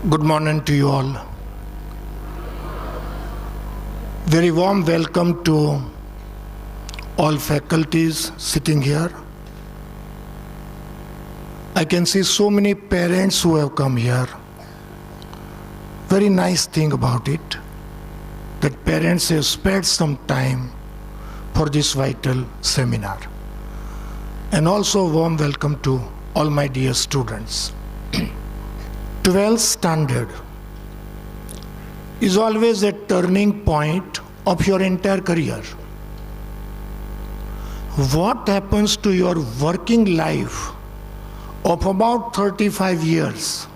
Good morning to you all. Very warm welcome to all faculties sitting here. I can see so many parents who have come here. Very nice thing about it, that parents have spared some time for this vital seminar. And also warm welcome to all my dear students. 12th standard is always a turning point of your entire career. What happens to your working life of about 35 years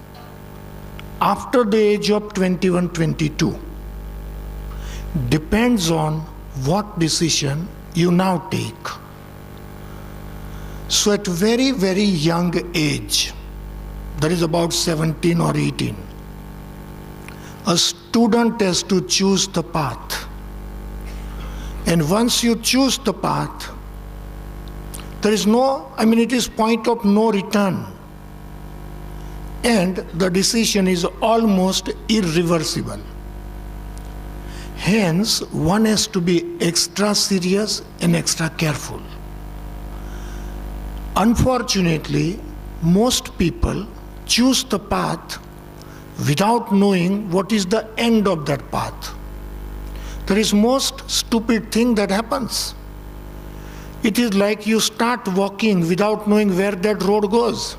after the age of 21, 22 depends on what decision you now take. So at very, very young age, that is about 17 or 18, a student has to choose the path. And once you choose the path, there is it is point of no return. And the decision is almost irreversible. Hence, one has to be extra serious and extra careful. Unfortunately, most people choose the path without knowing what is the end of that path. That is most stupid thing that happens. It is like you start walking without knowing where that road goes.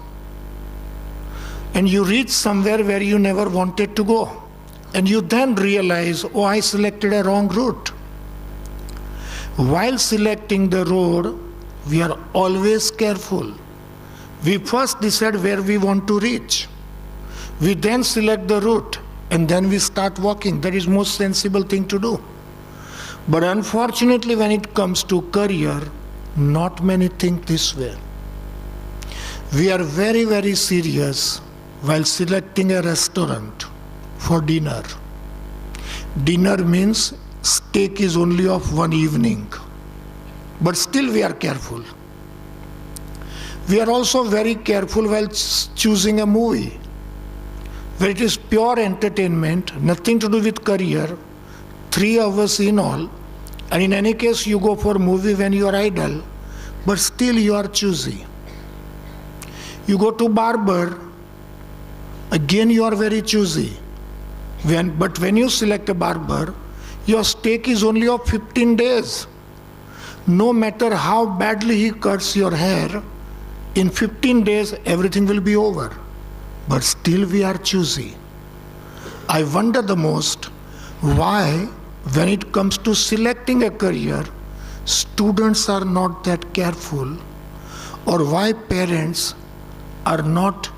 And you reach somewhere where you never wanted to go. And you then realize, oh, I selected a wrong route. While selecting the road, we are always careful. We first decide where we want to reach. We then select the route and then we start walking. That is most sensible thing to do. But unfortunately, when it comes to career, not many think this way. We are very, very serious while selecting a restaurant for dinner. Dinner means steak is only of one evening. But still we are careful. We are also very careful while choosing a movie, where it is pure entertainment, nothing to do with career, 3 hours in all, and in any case you go for a movie when you are idle, but still you are choosy. You go to barber, again you are very choosy. But when you select a barber, your stake is only of 15 days. No matter how badly he cuts your hair, in 15 days, everything will be over. But still we are choosy. I wonder the most why, when it comes to selecting a career, students are not that careful, or why parents are not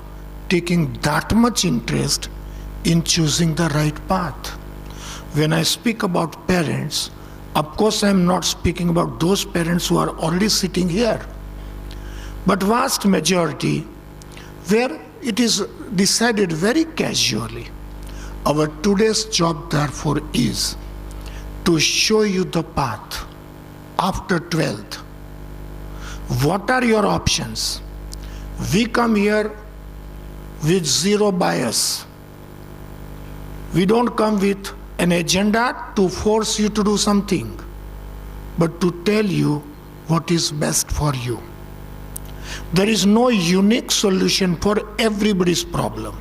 taking that much interest in choosing the right path. When I speak about parents, of course I am not speaking about those parents who are already sitting here. But vast majority, where it is decided very casually. Our today's job, therefore, is to show you the path after 12th. What are your options? We come here with zero bias. We don't come with an agenda to force you to do something, but to tell you what is best for you. There is no unique solution for everybody's problem.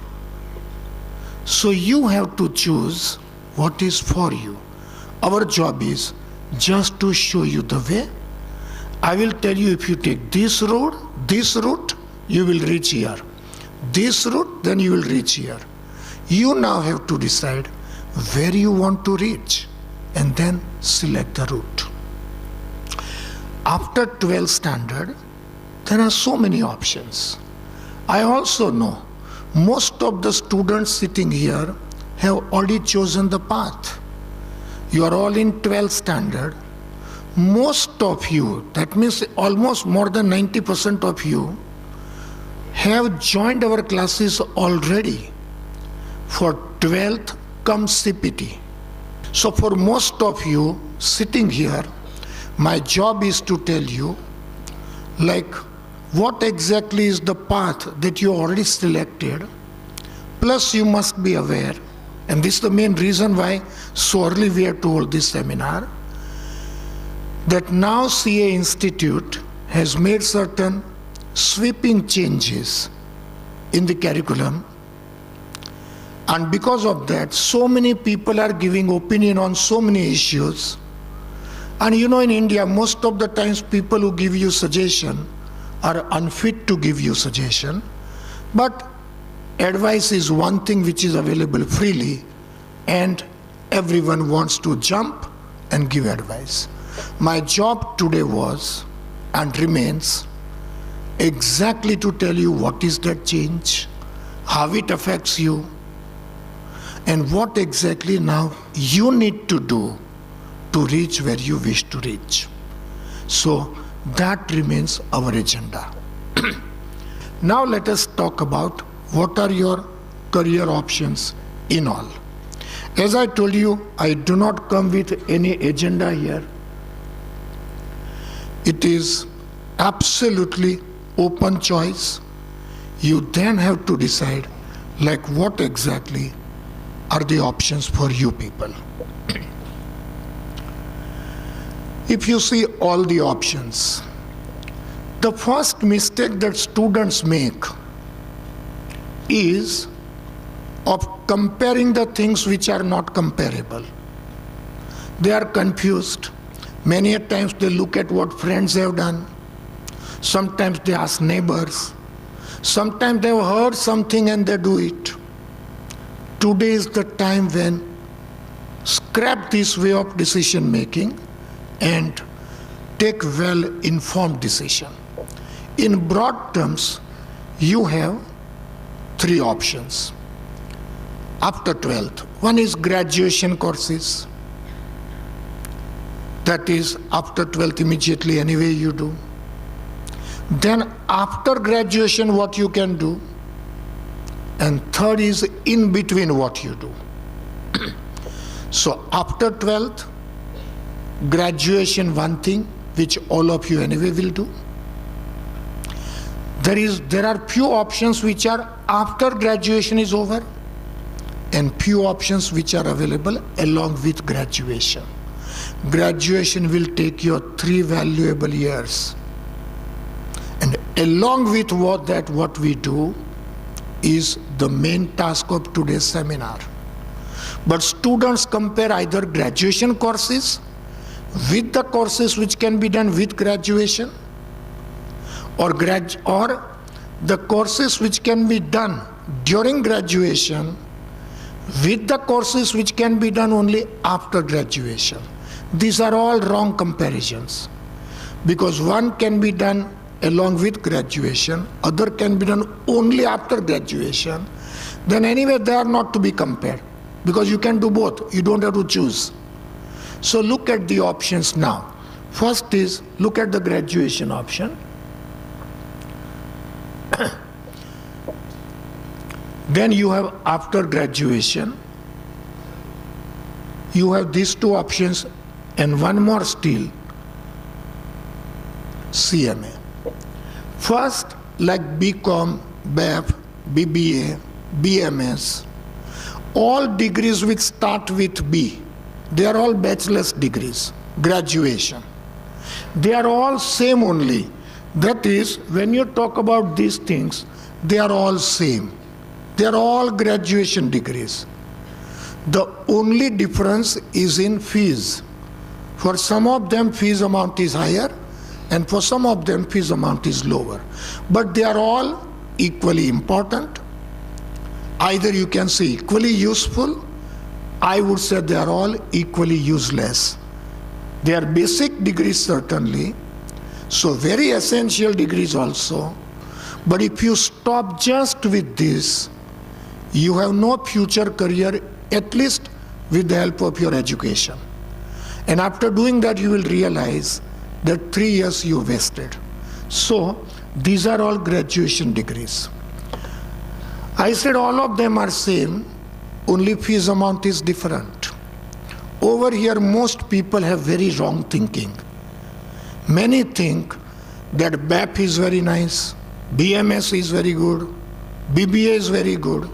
So you have to choose what is for you. Our job is just to show you the way. I will tell you, if you take this route, you will reach here. This route, then you will reach here. You now have to decide where you want to reach and then select the route. After 12th standard, there are so many options. I also know most of the students sitting here have already chosen the path. You are all in 12th standard. Most of you, that means almost more than 90% of you, have joined our classes already. For 12th comes CPT. So for most of you sitting here, my job is to tell you, like, what exactly is the path that you already selected, Plus you must be aware, and this is the main reason why so early we have to hold this seminar, that now CA Institute has made certain sweeping changes in the curriculum, and because of that so many people are giving opinion on so many issues. And you know, in India most of the times people who give you suggestion are unfit to give you suggestion, but advice is one thing which is available freely, and everyone wants to jump and give advice. My job today was and remains exactly to tell you what is that change, how it affects you, and what exactly now you need to do to reach where you wish to reach. So that remains our agenda. Now let us talk about what are your career options in all. As I told you, I do not come with any agenda here. It is absolutely open choice. You then have to decide like what exactly are the options for you people. If you see all the options, the first mistake that students make is of comparing the things which are not comparable. They are confused. Many a times they look at what friends have done. Sometimes they ask neighbors. Sometimes they have heard something and they do it. Today is the time when scrap this way of decision making and take well-informed decision. In broad terms, you have three options after 12th. One is graduation courses. That is after 12th immediately anyway you do. Then after graduation what you can do. And third is in between what you do. So after 12th, graduation one thing which all of you anyway will do. There are few options which are after graduation is over, and few options which are available along with graduation. Graduation will take your 3 valuable years, and along with what we do is the main task of today's seminar. But students compare either graduation courses with the courses which can be done with graduation, or the courses which can be done during graduation with the courses which can be done only after graduation. These are all wrong comparisons, because one can be done along with graduation, other can be done only after graduation. Then anyway they are not to be compared, because you can do both, you don't have to choose. So look at the options now. First is look at the graduation option. Then you have after graduation, you have these two options and one more still, CMA. First, like BCom, BF, BBA, BMS, all degrees which start with B, they are all bachelor's degrees, graduation. They are all same only. That is, when you talk about these things, they are all same. They are all graduation degrees. The only difference is in fees. For some of them fees amount is higher, and for some of them fees amount is lower. But they are all equally important. Either you can say equally useful, I would say they are all equally useless. They are basic degrees certainly, so very essential degrees also. But if you stop just with this, you have no future career, at least with the help of your education. And after doing that, you will realize that 3 years you wasted. So these are all graduation degrees. I said all of them are same, only fees amount is different. Over here, most people have very wrong thinking. Many think that BAP is very nice, BMS is very good, BBA is very good,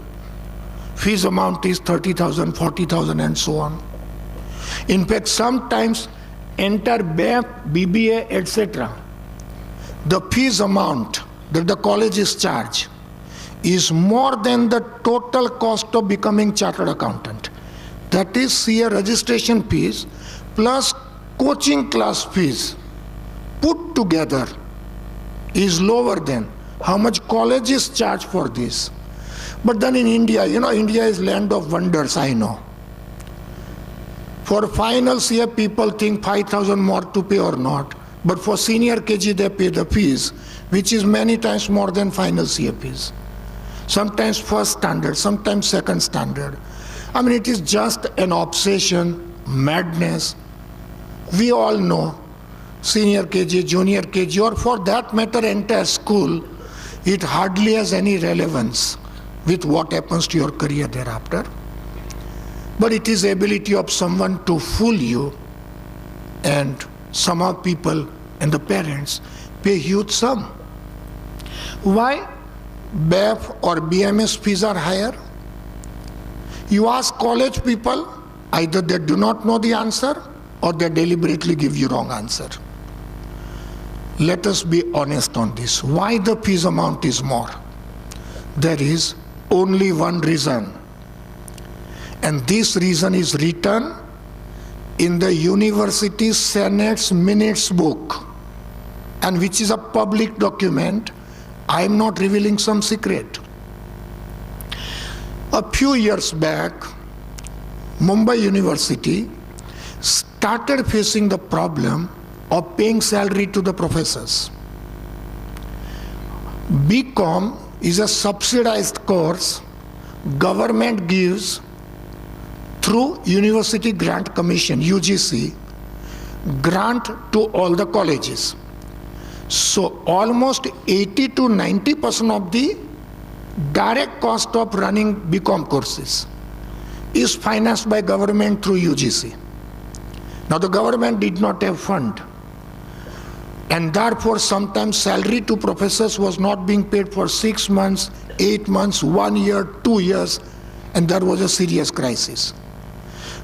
fees amount is 30,000, 40,000 and so on. In fact, sometimes enter BAF, BBA, etc. The fees amount that the colleges charge is more than the total cost of becoming chartered accountant. That is CA registration fees plus coaching class fees put together is lower than how much colleges charge for this. But then in India, India is land of wonders, I know. For final CA, people think 5,000 more to pay or not. But for senior KG, they pay the fees, which is many times more than final CA fees. Sometimes first standard, sometimes second standard. I mean, it is just an obsession, madness. We all know senior KG, junior KG, or for that matter, entire school, it hardly has any relevance with what happens to your career thereafter. But it is the ability of someone to fool you, and some people and the parents pay huge sum. Why BAF or BMS fees are higher? You ask college people, either they do not know the answer or they deliberately give you wrong answer. Let us be honest on this. Why the fees amount is more? There is only one reason. And this reason is written in the University Senate's minutes book, and which is a public document. I am not revealing some secret. A few years back, Mumbai University started facing the problem of paying salary to the professors. BCom is a subsidized course government gives through University Grant Commission, UGC, grant to all the colleges. So almost 80 to 90% of the direct cost of running BCom courses is financed by government through UGC. Now the government did not have fund, and therefore sometimes salary to professors was not being paid for 6 months, 8 months, 1 year, 2 years, and there was a serious crisis.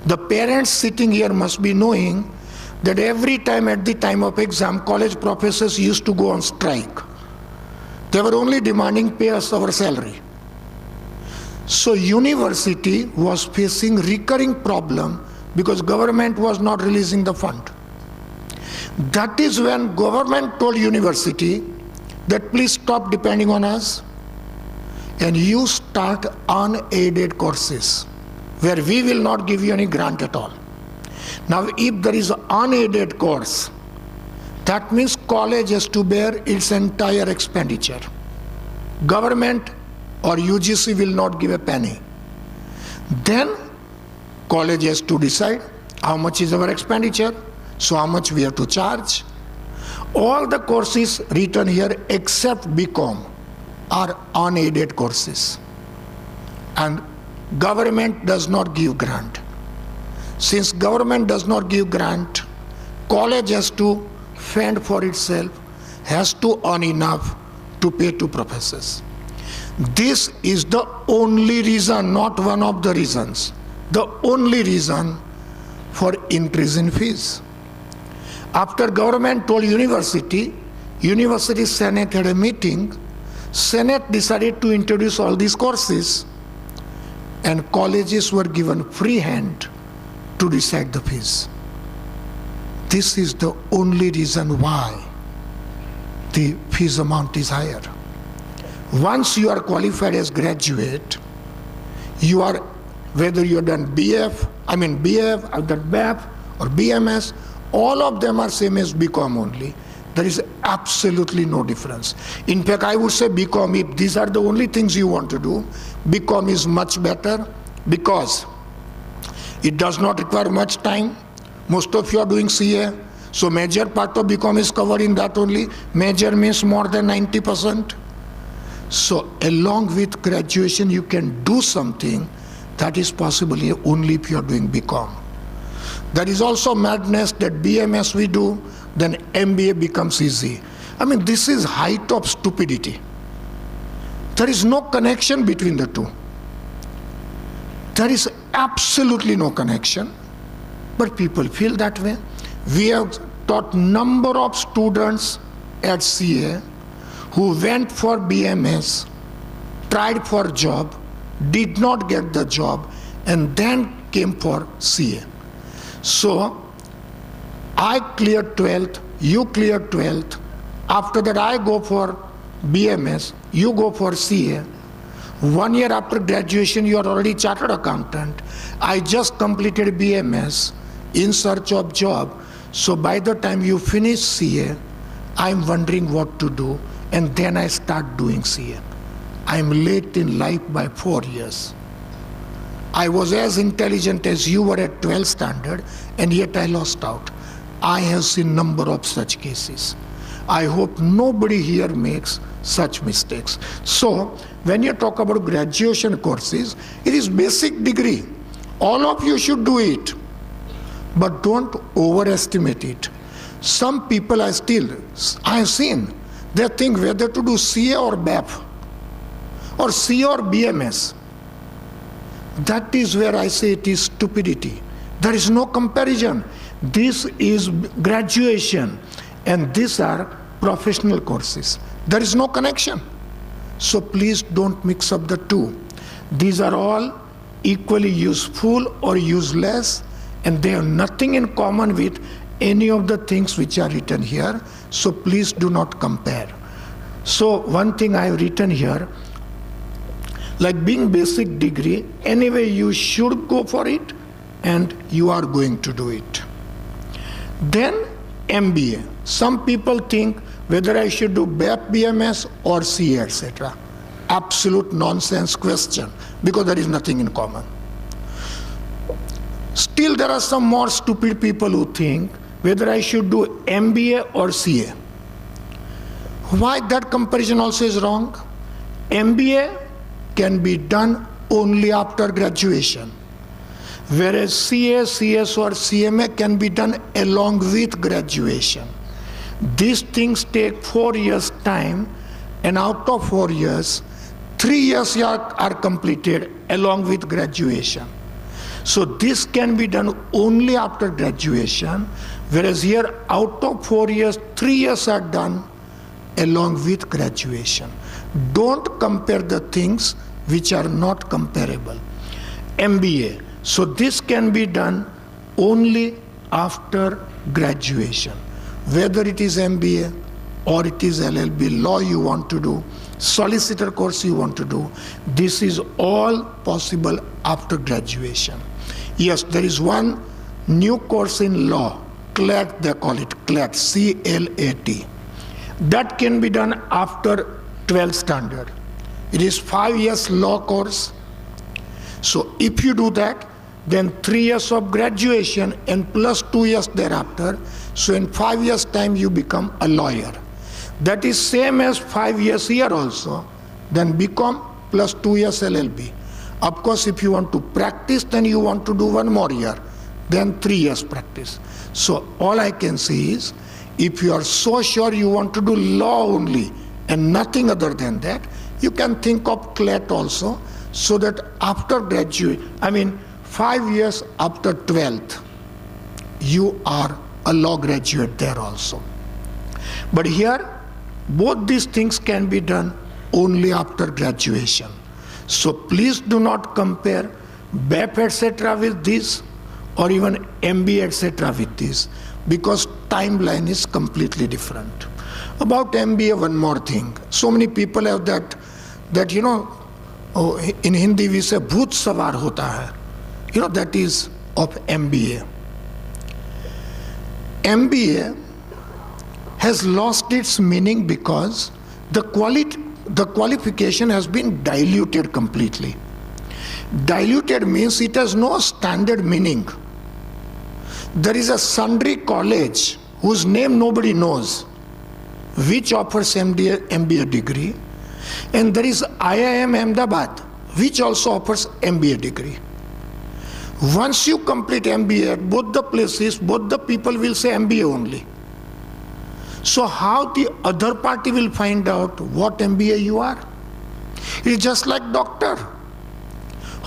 The parents sitting here must be knowing that every time at the time of exam, college professors used to go on strike. They were only demanding pay us our salary. So university was facing recurring problem because government was not releasing the fund. That is when government told university that please stop depending on us and you start unaided courses where we will not give you any grant at all. Now if there is an unaided course, that means college has to bear its entire expenditure. Government or UGC will not give a penny. Then college has to decide how much is our expenditure, so how much we have to charge. All the courses written here except BCom are unaided courses, and government does not give grant. Since government does not give grant, college has to fend for itself, has to earn enough to pay to professors. This is the only reason, not one of the reasons, the only reason for increase in fees. After government told university, University Senate had a meeting, Senate decided to introduce all these courses, and colleges were given free hand to decide the fees. This is the only reason why the fees amount is higher. Once you are qualified as graduate, you are, whether you have done BF, I've done BAF or BMS, all of them are same as BCom only. There is absolutely no difference. In fact, I would say BCom, if these are the only things you want to do, BCom is much better because it does not require much time. Most of you are doing CA, so major part of BCom is covered in that only. Major means more than 90%. So along with graduation, you can do something that is possible only if you are doing BCom. There is also madness that BMS we do, then MBA becomes easy. I mean, this is height of stupidity. There is no connection between the two. There is absolutely no connection, but people feel that way. We have taught number of students at CA who went for BMS, tried for job, did not get the job, and then came for CA. So I cleared 12th, you cleared 12th. After that I go for BMS, you go for CA. 1 year after graduation, you are already chartered accountant. I just completed BMS in search of job. So by the time you finish CA, I'm wondering what to do, and then I start doing CA. I'm late in life by 4 years. I was as intelligent as you were at 12th standard, and yet I lost out. I have seen number of such cases. I hope nobody here makes such mistakes. So when you talk about graduation courses, it is basic degree. All of you should do it, but don't overestimate it. Some people I have seen, they think whether to do CA or BAP or CA or BMS. That is where I say it is stupidity. There is no comparison. This is graduation and these are professional courses. There is no connection. So please don't mix up the two. These are all equally useful or useless, and they have nothing in common with any of the things which are written here. So please do not compare. So one thing I have written here, like being basic degree, anyway you should go for it and you are going to do it. Then MBA. Some people think whether I should do BAP, BMS or CA, etc. Absolute nonsense question, because there is nothing in common. Still there are some more stupid people who think whether I should do MBA or CA. Why that comparison also is wrong? MBA can be done only after graduation, whereas CA, CS or CMA can be done along with graduation. These things take 4 years time, and out of 4 years, 3 years are completed along with graduation. So this can be done only after graduation, whereas here out of 4 years, 3 years are done along with graduation. Don't compare the things which are not comparable. MBA. So this can be done only after graduation. Whether it is MBA or it is LLB, law you want to do, solicitor course you want to do, this is all possible after graduation. Yes, there is one new course in law, CLAT they call it, CLAT, C-L-A-T. That can be done after 12th standard. It is 5 years law course. So if you do that, then 3 years of graduation and plus 2 years thereafter. So in 5 years time you become a lawyer. That is same as 5 years here also. Then BCom plus 2 years LLB. Of course, if you want to practice, then you want to do 1 more year. Then 3 years practice. So all I can say is, if you are so sure you want to do law only and nothing other than that, you can think of CLAT also, so that after graduate, 5 years after 12th, you are a law graduate there also. But here, both these things can be done only after graduation. So please do not compare BAP etc. with this, or even MBA etc. with this, because timeline is completely different. About MBA, one more thing. So many people have that in Hindi we say bhoot savar hota hai. That is of MBA. MBA has lost its meaning because the qualification has been diluted completely. Diluted means it has no standard meaning. There is a sundry college whose name nobody knows, which offers MBA degree, and there is IIM Ahmedabad, which also offers MBA degree. Once you complete MBA at both the places, both the people will say MBA only. So how the other party will find out what MBA you are? It's just like doctor.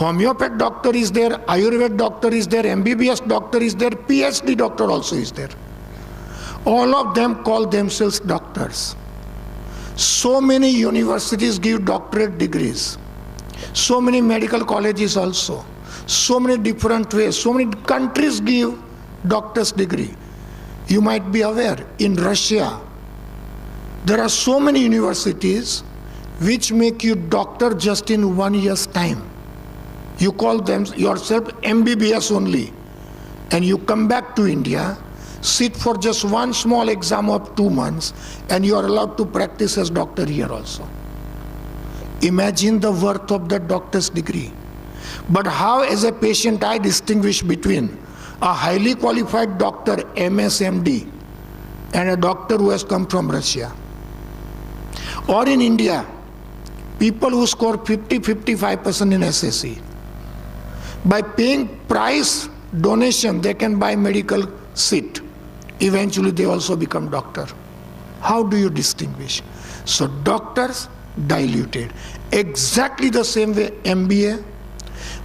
Homeopathic doctor is there, Ayurveda doctor is there, MBBS doctor is there, PhD doctor also is there. All of them call themselves doctors. So many universities give doctorate degrees. So many medical colleges also. So many different ways. So many countries give doctor's degree. You might be aware, in Russia, there are so many universities which make you doctor just in 1 year's time. You call them yourself MBBS only. And you come back to India, sit for just one small exam of 2 months, and you are allowed to practice as doctor here also. Imagine the worth of that doctor's degree. But how, as a patient, I distinguish between a highly qualified doctor, MSMD, and a doctor who has come from Russia? Or in India, people who score 50-55% in SSC. By paying price donation, they can buy medical seat. Eventually, they also become doctor. How do you distinguish? So doctors diluted. Exactly the same way MBA.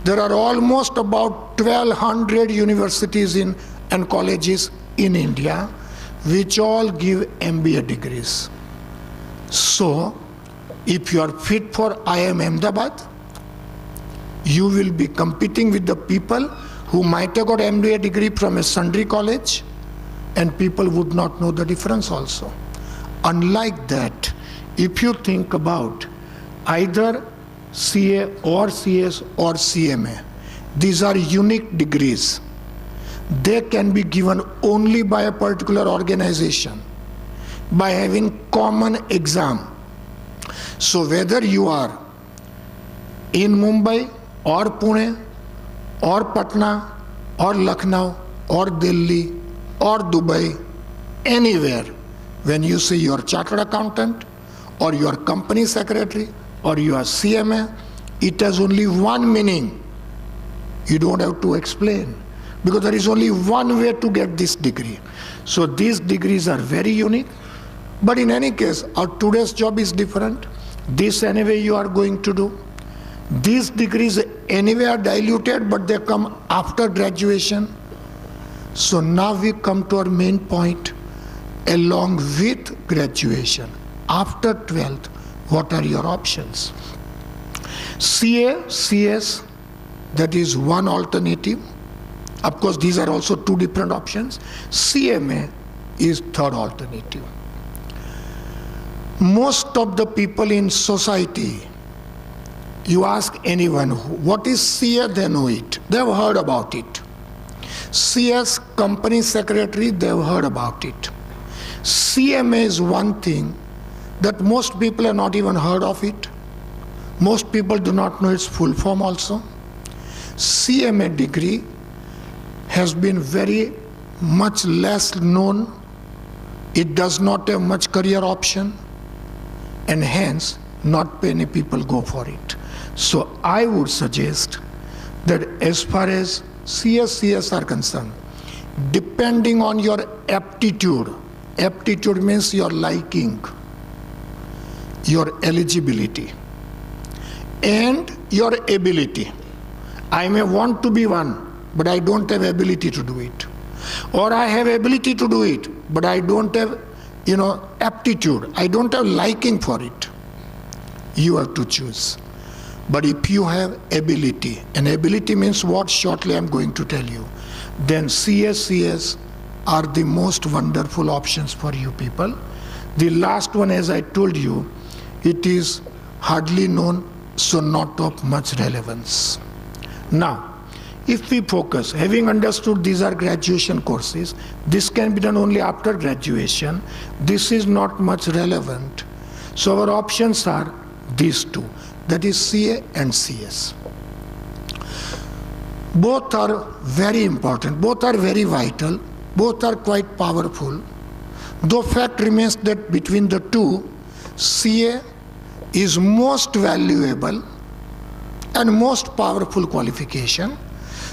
There are almost about 1,200 universities and colleges in India which all give MBA degrees. So, if you are fit for IIM Ahmedabad, you will be competing with the people who might have got MBA degree from a sundry college, and people would not know the difference also. Unlike that, if you think about either CA or CS or CMA, these are unique degrees. They can be given only by a particular organization, by having common exam. So whether you are in Mumbai or Pune or Patna or Lucknow or Delhi or Dubai, anywhere, when you say you are chartered accountant or you are company secretary or you are CMA, it has only one meaning. You don't have to explain, because there is only one way to get this degree. So these degrees are very unique. But in any case, our today's job is different. This anyway you are going to do. These degrees anyway are diluted, but they come after graduation. So now we come to our main point. Along with graduation, after 12th, what are your options? CA, CS, that is one alternative. Of course, these are also two different options. CMA is third alternative. Most of the people in society, you ask anyone, what is CA, they know it. They have heard about it. CS, company secretary, they have heard about it. CMA is one thing that most people have not even heard of it. Most people do not know its full form also. CMA degree has been very much less known. It does not have much career option, and hence not many people go for it. So I would suggest that as far as CS are concerned, depending on your aptitude means your liking, your eligibility, and your ability. I may want to be one, but I don't have ability to do it. Or I have ability to do it, but I don't have, aptitude. I don't have liking for it. You have to choose. But if you have ability, and ability means what? Shortly I'm going to tell you. Then CS are the most wonderful options for you people. The last one, as I told you, it is hardly known, so not of much relevance. Now, if we focus, having understood these are graduation courses, this can be done only after graduation. This is not much relevant. So our options are these two, that is CA and CS. Both are very important, both are very vital, both are quite powerful. Though fact remains that between the two, CA is most valuable and most powerful qualification.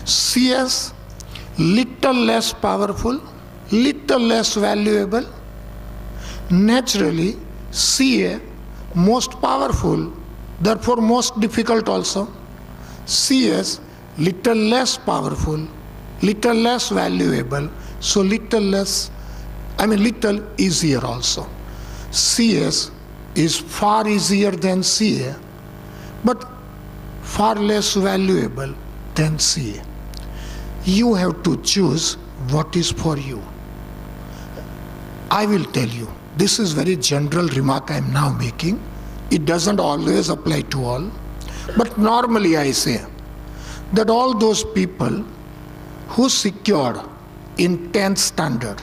CS, little less powerful, little less valuable. Naturally, CA, most powerful, therefore most difficult also. CS, little less powerful, little less valuable, so little easier also. CS is far easier than CA, but far less valuable than CA. You have to choose what is for you. I will tell you, this is very general remark I am now making. It doesn't always apply to all, but normally I say that all those people who secured in 10th standard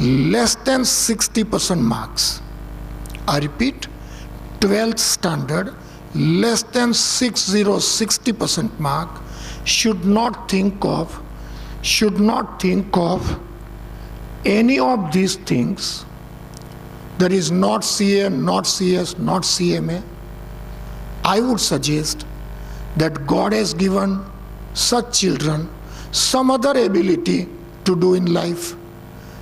less than 60% marks, I repeat, 12th standard less than 60% mark, should not think of any of these things. That is not CA, not CS, not CMA. I would suggest that God has given such children some other ability to do in life.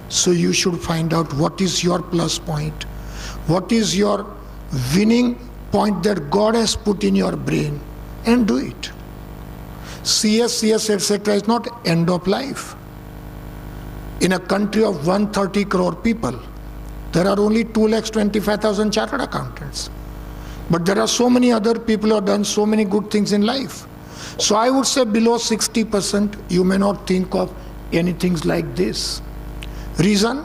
So you should find out what is your plus point, what is your winning point that God has put in your brain, and do it. CS, etc. is not end of life. In a country of 130 crore people, there are only 2,25,000 chartered accountants. But there are so many other people who have done so many good things in life. So I would say below 60%, you may not think of anything like this. Reason,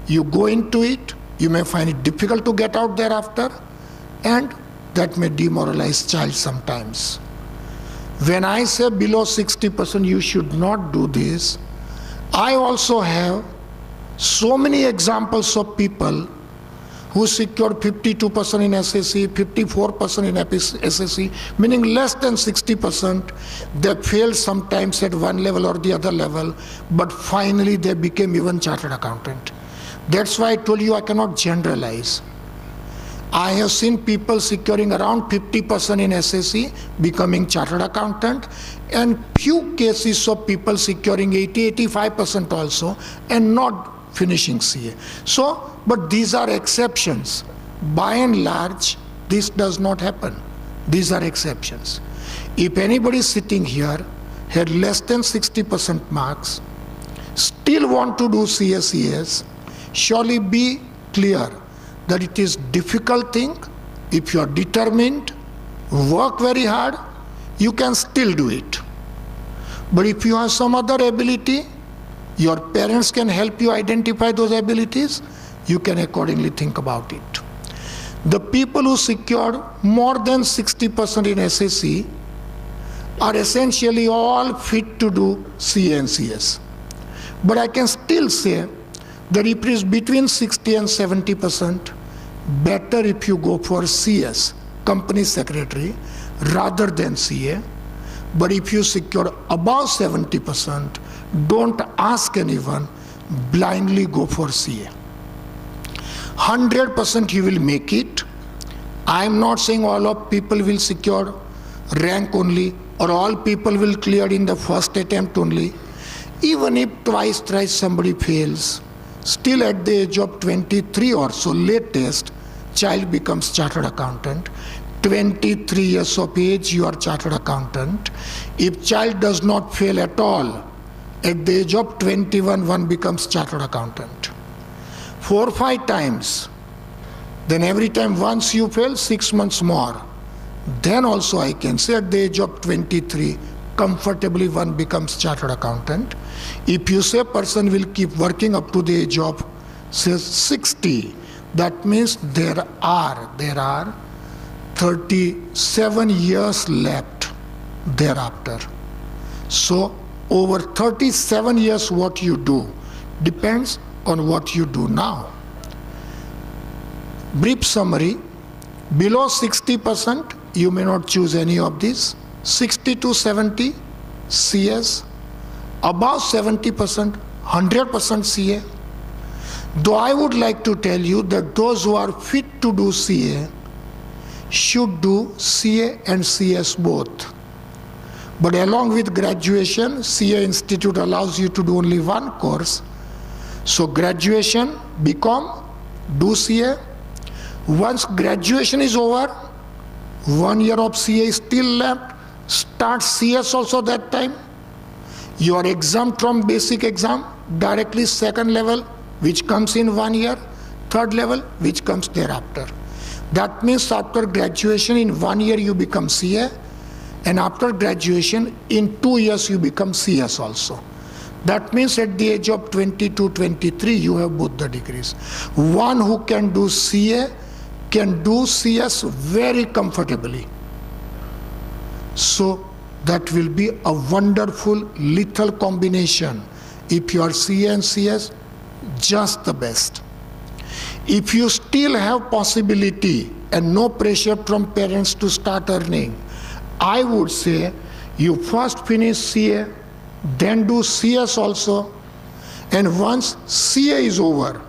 you go into it, you may find it difficult to get out thereafter, and that may demoralize child sometimes. When I say below 60%, you should not do this. I also have so many examples of people who secured 52% in SSC, 54% in SSC, meaning less than 60%. They failed sometimes at one level or the other level, but finally they became even chartered accountant. That's why I told you I cannot generalize. I have seen people securing around 50% in SSC, becoming chartered accountant, and few cases of people securing 80-85% also and not finishing CA. So, but these are exceptions. By and large, this does not happen. These are exceptions. If anybody sitting here had less than 60% marks, still want to do CA/CS, surely be clear that it is difficult thing. If you are determined, work very hard, you can still do it. But if you have some other ability, your parents can help you identify those abilities, you can accordingly think about it. The people who secured more than 60% in SSC are essentially all fit to do CA and CS. But I can still say that if it is between 60 and 70%, better if you go for CS, company secretary, rather than CA. But if you secure above 70%, don't ask anyone, blindly go for CA. 100% you will make it. I am not saying all of people will secure rank only, or all people will clear in the first attempt only. Even if twice, thrice somebody fails, still at the age of 23 or so, latest, child becomes chartered accountant. 23 years of age, you are chartered accountant. If child does not fail at all, at the age of 21, one becomes chartered accountant. 4 or 5 times, then every time once you fail, 6 months more. Then also I can say at the age of 23, comfortably one becomes chartered accountant. If you say person will keep working up to the age of say 60, that means there are 37 years left thereafter. So over 37 years what you do depends on what you do now. Brief summary, below 60% you may not choose any of these. 60 to 70 CS, above 70% 100% CA. Though I would like to tell you that those who are fit to do CA should do CA and CS both. But along with graduation, CA Institute allows you to do only one course. So graduation, BCom, do CA. Once graduation is over, 1 year of CA is still left, Start CS also that time. You are exempt from basic exam, directly second level, which comes in 1 year, third level, which comes thereafter. That means after graduation in 1 year you become CA, and after graduation in 2 years you become CS also. That means at the age of 22, 23 you have both the degrees. One who can do CA can do CS very comfortably. So that will be a wonderful lethal combination. If you are CA and CS, just the best. If you still have possibility and no pressure from parents to start earning, I would say you first finish CA, then do CS also, and once CA is over,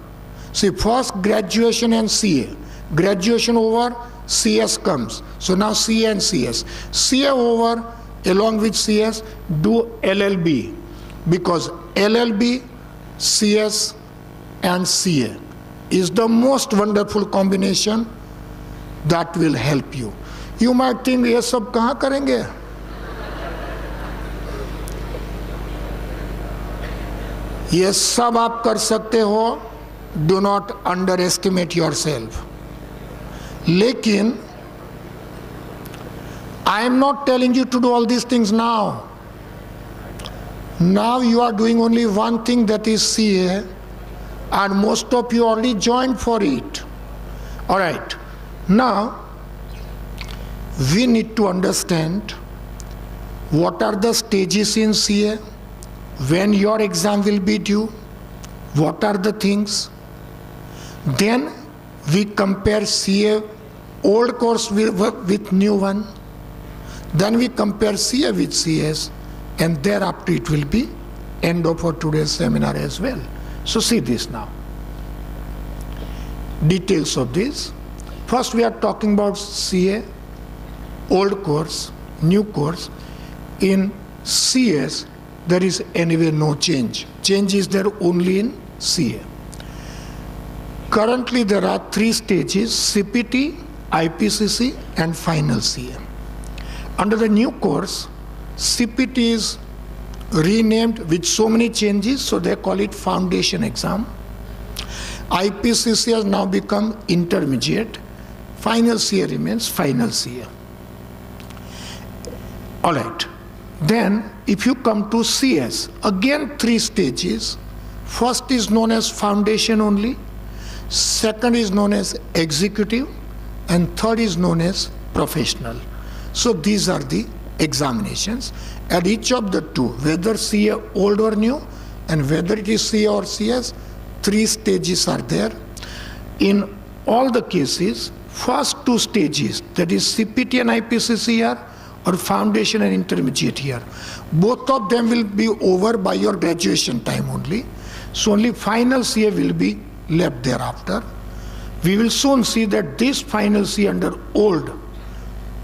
see, first graduation and CA, graduation over, CS comes. So now CA and CS. CA over, along with CS, do LLB, because LLB, CS and CA is the most wonderful combination that will help you. You might think, ये सब कहाँ करेंगे? ये सब आप कर सकते हो. Do not underestimate yourself. लेकिन I am not telling you to do all these things now. Now you are doing only one thing, that is CA, and most of you already joined for it. All right. Now we need to understand what are the stages in CA, when your exam will be due, what are the things. Then we compare CA old course with new one. Then we compare CA with CS, and thereafter it will be end of our today's seminar as well. So see this now. Details of this. First we are talking about CA, old course, new course. In CS, there is anyway no change. Change is there only in CA. Currently there are 3 stages: CPT, IPCC and final CA. Under the new course, CPT is renamed with so many changes, so they call it foundation exam. IPCC has now become intermediate. Final CA remains final CA. All right. Then if you come to CS, again 3 stages. First is known as foundation only, second is known as executive, and third is known as professional. So these are the examinations. At each of the 2, whether CA old or new, and whether it is CA or CS, 3 stages are there. In all the cases, first 2 stages, that is CPT and IPCC here, or foundation and intermediate here, both of them will be over by your graduation time only. So only final CA will be left thereafter. We will soon see that this final CA under old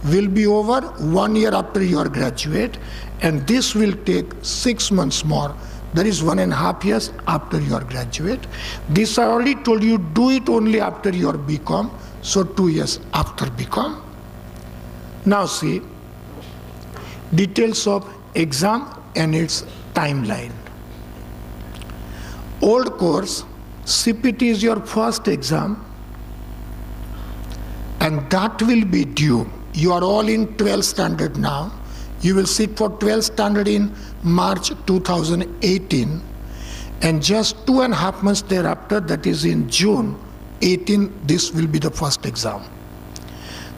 will be over 1 year after you are graduate, and this will take 6 months more. That is 1.5 years after you are graduate. This I already told you, do it only after your BCom, so 2 years after BCom. Now see, details of exam and its timeline. Old course, CPT is your first exam, and that will be due. You are all in 12th standard now. You will sit for 12th standard in March 2018, and just 2.5 months thereafter, that is in June 18, this will be the first exam.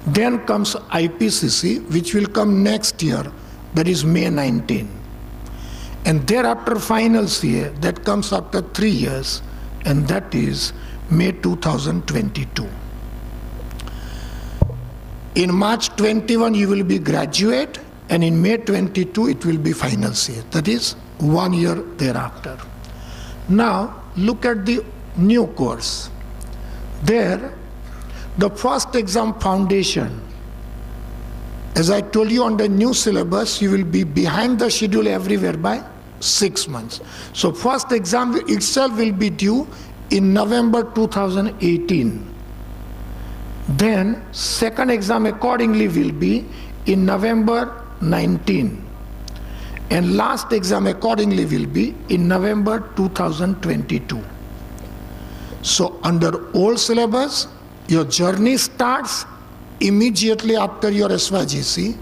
Then comes IPCC, which will come next year, that is May 19. And thereafter final CA, that comes after 3 years, and that is May 2022. In March 21 you will be graduate, and in May 22 it will be final CA, that is 1 year thereafter. Now look at the new course. There, the first exam foundation, as I told you, on the new syllabus you will be behind the schedule everywhere by 6 months. So first exam itself will be due in November 2018. Then second exam accordingly will be in November 19. And last exam accordingly will be in November 2022. So under old syllabus, your journey starts immediately after your SYGC,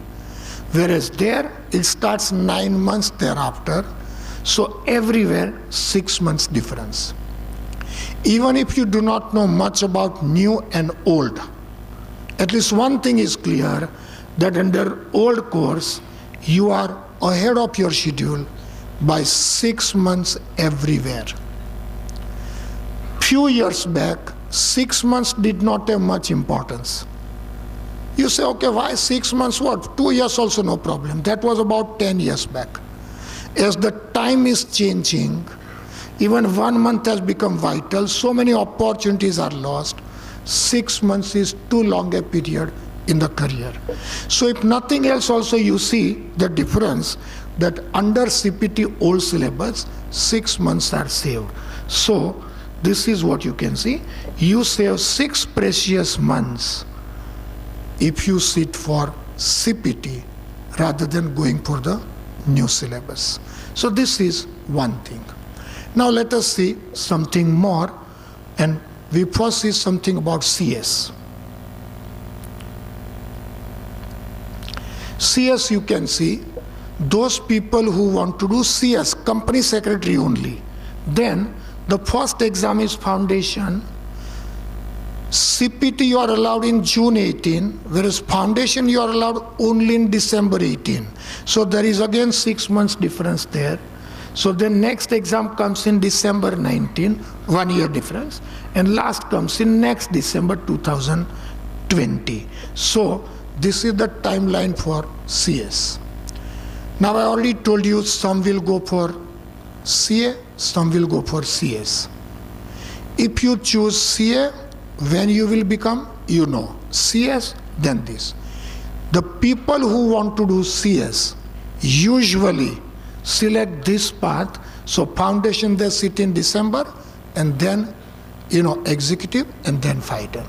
whereas there it starts 9 months thereafter. So everywhere 6 months difference. Even if you do not know much about new and old, at least one thing is clear, that under old course, you are ahead of your schedule by 6 months everywhere. Few years back, 6 months did not have much importance. You say, okay, why 6 months? What? 2 years also no problem. That was about 10 years back. As the time is changing, even 1 month has become vital. So many opportunities are lost. 6 months is too long a period in the career. So if nothing else also you see the difference that under CPT old syllabus, 6 months are saved. So this is what you can see. You save 6 precious months if you sit for CPT rather than going for the new syllabus. So this is one thing. Now let us see something more, and we first see something about CS. CS, you can see those people who want to do CS, company secretary only. Then the first exam is foundation. CPT you are allowed in June 18, whereas foundation you are allowed only in December 18. So there is again 6 months difference there. So the next exam comes in December 19, 1 year difference, and last comes in next December 2020. So this is the timeline for CS. Now I already told you some will go for CA, some will go for CS. If you choose CA, when you will become, you know, CS, then this. The people who want to do CS usually select this path. So foundation they sit in December, and then, you know, executive, and then final.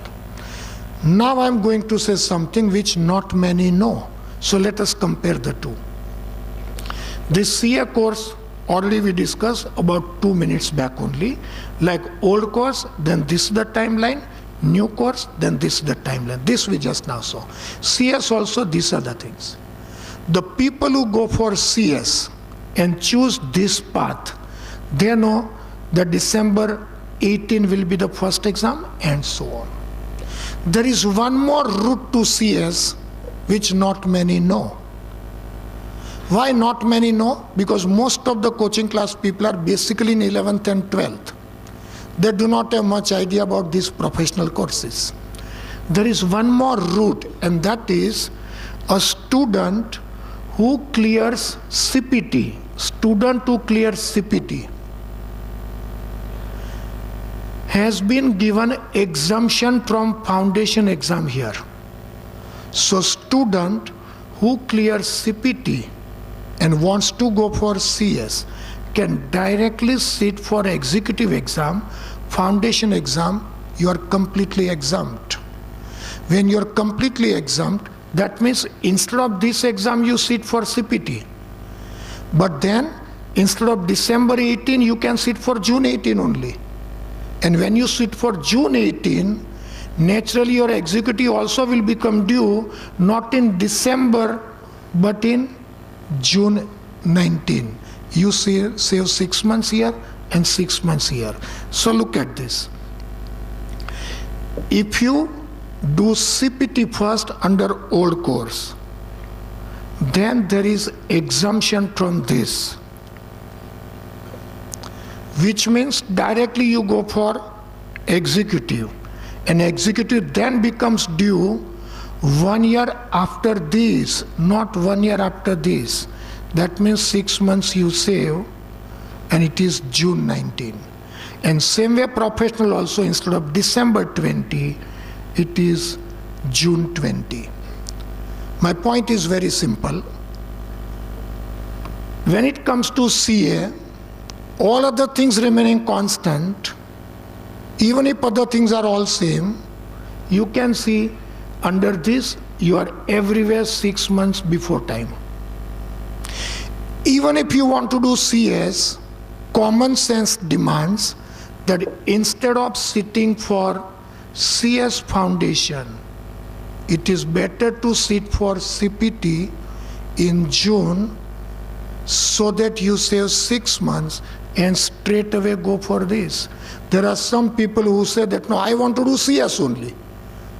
Now I'm going to say something which not many know. So let us compare the two. This CA course already we discussed about 2 minutes back only. Like old course, then this is the timeline. New course, then this is the timeline. This we just now saw. CS also, these are the things. The people who go for CS and choose this path, they know that December 18 will be the first exam, and so on. There is one more route to CS which not many know. Why not many know? Because most of the coaching class people are basically in 11th and 12th. They do not have much idea about these professional courses. There is one more route, and that is a student who clears CPT. Student who clears CPT has been given exemption from foundation exam here. So student who clears CPT and wants to go for CS can directly sit for executive exam. Foundation exam, you are completely exempt. When you are completely exempt, that means instead of this exam you sit for CPT. But then instead of December 18, you can sit for June 18 only. And when you sit for June 18, naturally your executive also will become due not in December but in June 19. You save 6 months here and 6 months here. So look at this. If you do CPT first under old course, then there is exemption from this, which means directly you go for executive, and executive then becomes due 1 year after this, not 1 year after this. That means 6 months you save, and it is June 19. And same way professional also, instead of December 20, it is June 20. My point is very simple. When it comes to CA, all other things remaining constant, even if other things are all same, you can see under this you are everywhere 6 months before time. Even if you want to do CS, common sense demands that instead of sitting for CS foundation, it is better to sit for CPT in June so that you save 6 months and straight away go for this. There are some people who say that, no, I want to do CS only,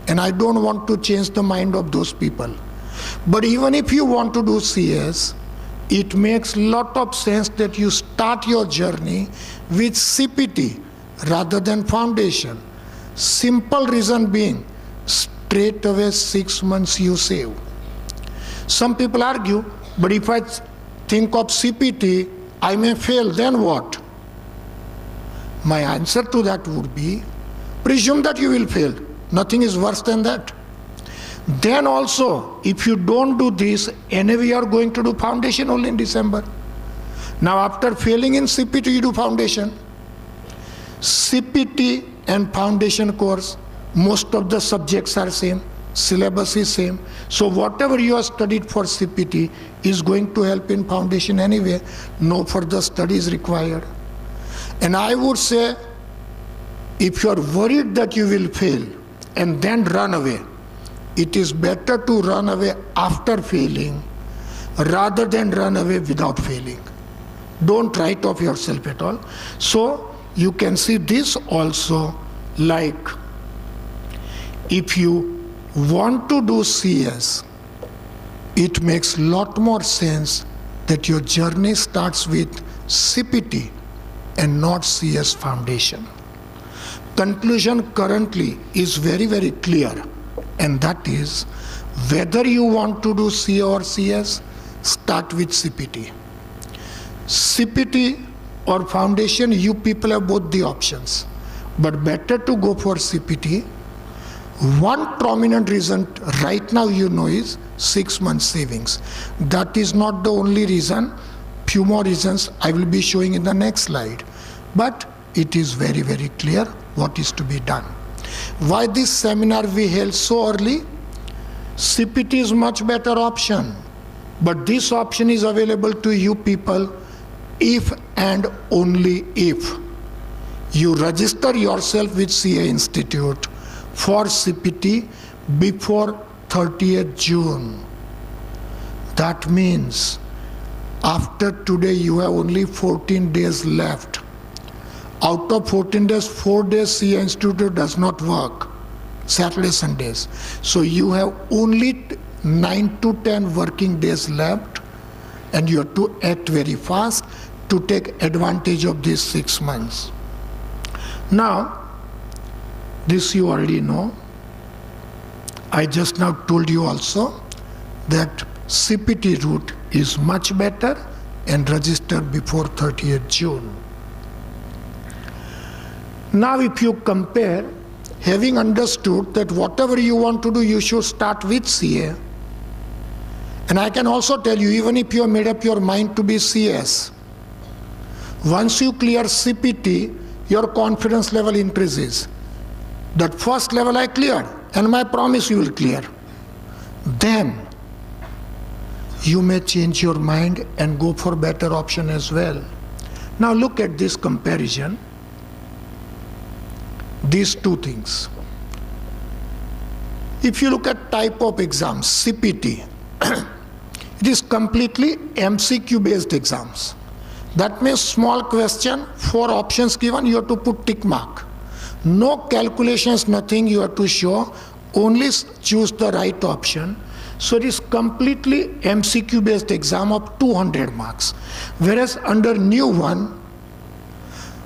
and I don't want to change the mind of those people. But even if you want to do CS, it makes lot of sense that you start your journey with CPT rather than foundation. Simple reason being, straight away 6 months you save. Some people argue, but if I think of CPT, I may fail, then what? My answer to that would be, presume that you will fail. Nothing is worse than that. Then also, if you don't do this, anyway you are going to do foundation only in December. Now after failing in CPT, you do foundation. CPT and foundation course, most of the subjects are same, syllabus is same. So whatever you have studied for CPT is going to help in foundation anyway. No further studies required. And I would say, if you are worried that you will fail and then run away, it is better to run away after failing rather than run away without failing. Don't write off yourself at all. So you can see this also, like if you want to do CS, it makes lot more sense that your journey starts with CPT and not CS foundation. Conclusion currently is very, very clear, and that is, whether you want to do CA or CS, start with CPT. CPT or foundation, you people have both the options, but better to go for CPT. One prominent reason right now you know is 6 months savings. That is not the only reason. Few more reasons I will be showing in the next slide. But it is very, very clear what is to be done. Why this seminar we held so early? CPT is much better option, but this option is available to you people if and only if you register yourself with CA Institute for CPT before 30th June. That means after today you have only 14 days left. Out of 14 days, 4 days CA Institute does not work, Saturday, Sundays. So you have only 9 to 10 working days left, and you have to act very fast to take advantage of these 6 months. Now, this you already know. I just now told you also that CPT route is much better and register before 30th June. Now if you compare, having understood that whatever you want to do, you should start with CA. And I can also tell you, even if you have made up your mind to be CS, once you clear CPT, your confidence level increases. That first level I cleared, and my promise you will clear. Then you may change your mind and go for better option as well. Now look at this comparison. These two things. If you look at type of exams, CPT, it is completely MCQ based exams. That means small question, 4 options given, you have to put tick mark. No calculations, nothing you have to show, only choose the right option. So it is completely MCQ based exam of 200 marks. Whereas under new one,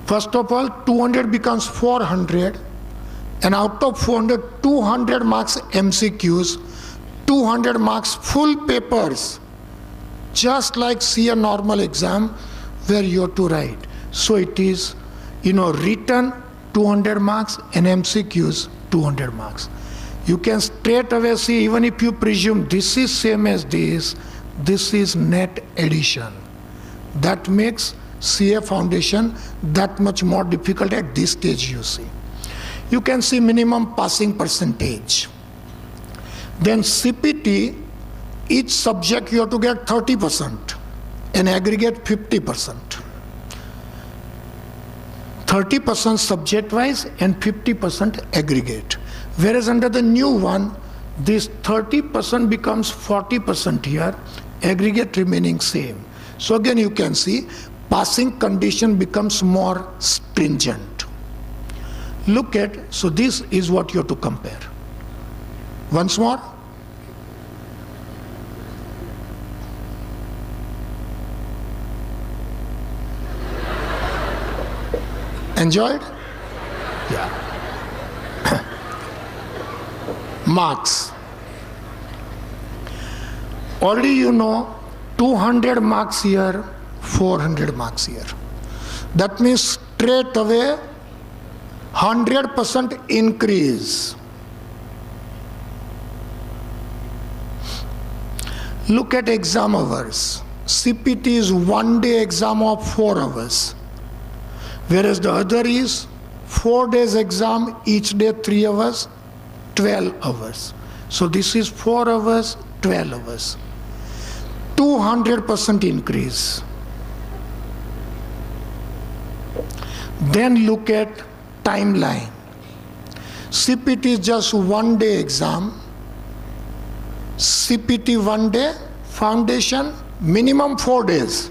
first of all, 200 becomes 400, and out of 400, 200 marks MCQs, 200 marks full papers, just like see a normal exam where you have to write. So it is, written 200 marks and MCQs 200 marks. You can straight away see, even if you presume this is same as this is net addition. That makes CA foundation that much more difficult at this stage, you see. You can see minimum passing percentage. Then CPT, each subject you have to get 30%. and aggregate 50%. 30% subject-wise and 50% aggregate. Whereas under the new one, this 30% becomes 40% here, aggregate remaining same. So again you can see passing condition becomes more stringent. Look at, so this is what you have to compare. Once more. Enjoyed? Yeah. Marks. Already you know 200 marks here, 400 marks here. That means straight away 100% increase. Look at exam hours. CPT is 1 day exam of 4 hours. Whereas the other is 4 days exam, each day 3 hours, 12 hours. So this is 4 hours, 12 hours. 200% increase. Then look at timeline. CPT is just 1 day exam. CPT 1 day, foundation, minimum 4 days.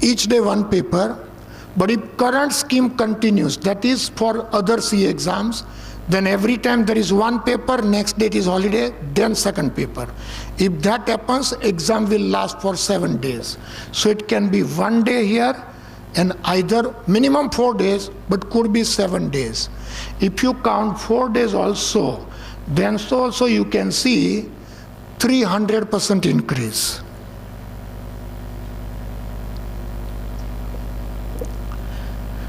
Each day 1 paper. But if current scheme continues, that is for other CA exams, then every time there is 1 paper, next date is holiday, then second paper. If that happens, exam will last for 7 days. So it can be 1 day here and either minimum 4 days, but could be 7 days. If you count 4 days also, then so also you can see 300% increase.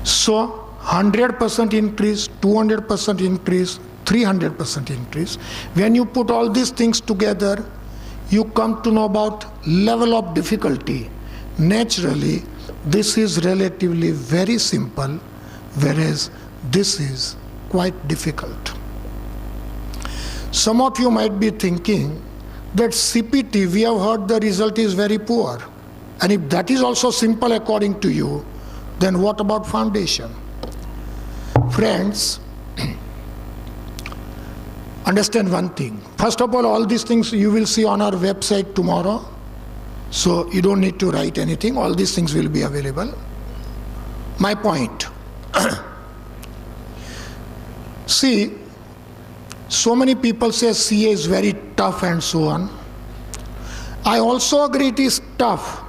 So 100% increase, 200% increase, 300% increase. When you put all these things together, you come to know about level of difficulty. Naturally, this is relatively very simple, whereas this is quite difficult. Some of you might be thinking that CPT, we have heard the result is very poor. And if that is also simple according to you, then what about foundation? Friends, understand one thing. First of all these things you will see on our website tomorrow. So you don't need to write anything. All these things will be available. My point. See, so many people say CA is very tough and so on. I also agree it is tough,